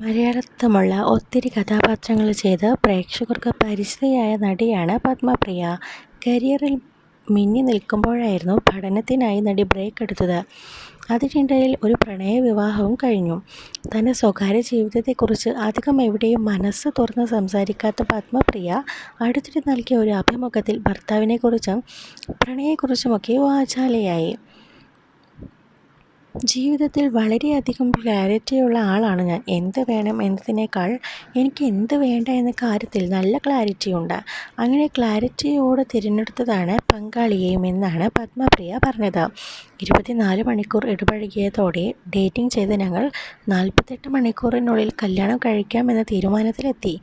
മലയാളത്തിലുമുള്ള ഒത്തിരി കഥാപാത്രങ്ങൾ ചെയ്ത് പ്രേക്ഷകർക്ക് പരിചിതയായ നടിയാണ് പത്മപ്രിയ. കരിയറിൽ മിന്നി നിൽക്കുമ്പോഴായിരുന്നു പഠനത്തിനായി നടി ബ്രേക്ക് എടുത്തത്. അതിനിടയിൽ ഒരു പ്രണയവിവാഹവും കഴിഞ്ഞു. തൻ്റെ സ്വകാര്യ ജീവിതത്തെക്കുറിച്ച് അധികം എവിടെയും മനസ്സ് തുറന്ന് സംസാരിക്കാത്ത പത്മപ്രിയ അടുത്തിടെ നൽകിയ ഒരു അഭിമുഖത്തിൽ ഭർത്താവിനെക്കുറിച്ചും പ്രണയത്തെക്കുറിച്ചുമൊക്കെ വാചാലയായി. ജീവിതത്തിൽ വളരെയധികം ക്ലാരിറ്റിയുള്ള ആളാണ് ഞാൻ. എന്ത് വേണം എന്നതിനേക്കാൾ എനിക്ക് എന്ത് വേണ്ട എന്ന കാര്യത്തിൽ നല്ല ക്ലാരിറ്റിയുണ്ട്. അങ്ങനെ ക്ലാരിറ്റിയോടെ തിരഞ്ഞെടുത്തതാണ് പങ്കാളിയെയും എന്നാണ് പത്മപ്രിയ പറഞ്ഞത്. 24 മണിക്കൂർ ഇടപഴകിയതോടെ ഡേറ്റിംഗ് ചെയ്ത ഞങ്ങൾ 48 മണിക്കൂറിനുള്ളിൽ കല്യാണം കഴിക്കാമെന്ന തീരുമാനത്തിലെത്തി.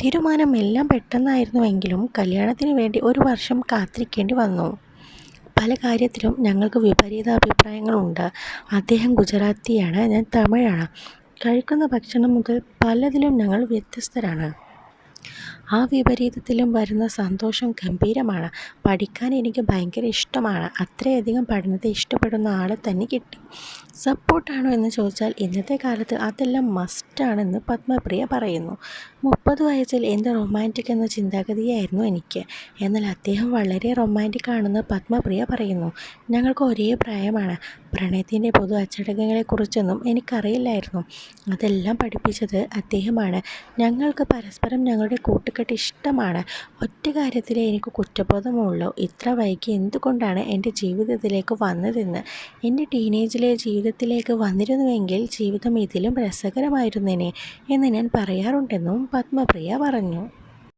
തീരുമാനം എല്ലാം പെട്ടെന്നായിരുന്നുവെങ്കിലും കല്യാണത്തിന് വേണ്ടി 1 വർഷം കാത്തിരിക്കേണ്ടി വന്നു. പല കാര്യത്തിലും ഞങ്ങൾക്ക് വിപരീത അഭിപ്രായങ്ങളുണ്ട്. അദ്ദേഹം ഗുജറാത്തിയാണ്, ഞാൻ തമിഴാണ്. കഴിക്കുന്ന ഭക്ഷണം മുതൽ പലതിലും ഞങ്ങൾ വ്യത്യസ്തരാണ്. ആ വിപരീതത്തിലും വരുന്ന സന്തോഷം ഗംഭീരമാണ്. പഠിക്കാൻ എനിക്ക് ഭയങ്കര ഇഷ്ടമാണ്. അത്രയധികം പഠനത്തെ ഇഷ്ടപ്പെടുന്ന ആളെ തന്നെ കിട്ടി. സപ്പോർട്ടാണോ എന്ന് ചോദിച്ചാൽ ഇന്നത്തെ കാലത്ത് അതെല്ലാം മസ്റ്റാണെന്ന് പത്മപ്രിയ പറയുന്നു. 30 വയസ്സിൽ എന്ത് റൊമാൻറ്റിക് എന്ന ചിന്താഗതിയായിരുന്നു എനിക്ക്. എന്നാൽ അദ്ദേഹം വളരെ റൊമാൻറ്റിക് ആണെന്ന് പത്മപ്രിയ പറയുന്നു. ഞങ്ങൾക്ക് ഒരേ പ്രായമാണ്. പ്രണയത്തിൻ്റെ പൊതു അച്ചടക്കങ്ങളെക്കുറിച്ചൊന്നും എനിക്കറിയില്ലായിരുന്നു. അതെല്ലാം പഠിപ്പിച്ചത് അദ്ദേഹമാണ്. ഞങ്ങൾക്ക് പരസ്പരം ഞങ്ങളുടെ കൂട്ടുകെട്ട് ഇഷ്ടമാണ്. ഒറ്റ കാര്യത്തിലേ എനിക്ക് കുറ്റബോധമുള്ളൂ. ഇത്ര വൈകി എന്തുകൊണ്ടാണ് എൻ്റെ ജീവിതത്തിലേക്ക് വന്നതെന്ന്. എൻ്റെ ടീനേജിലെ ജീവിതത്തിലേക്ക് വന്നിരുന്നുവെങ്കിൽ ജീവിതം ഇതിലും രസകരമായിരുന്നേനെ എന്ന് ഞാൻ പറയാറുണ്ടെന്നും പത്മപ്രിയ പറഞ്ഞു.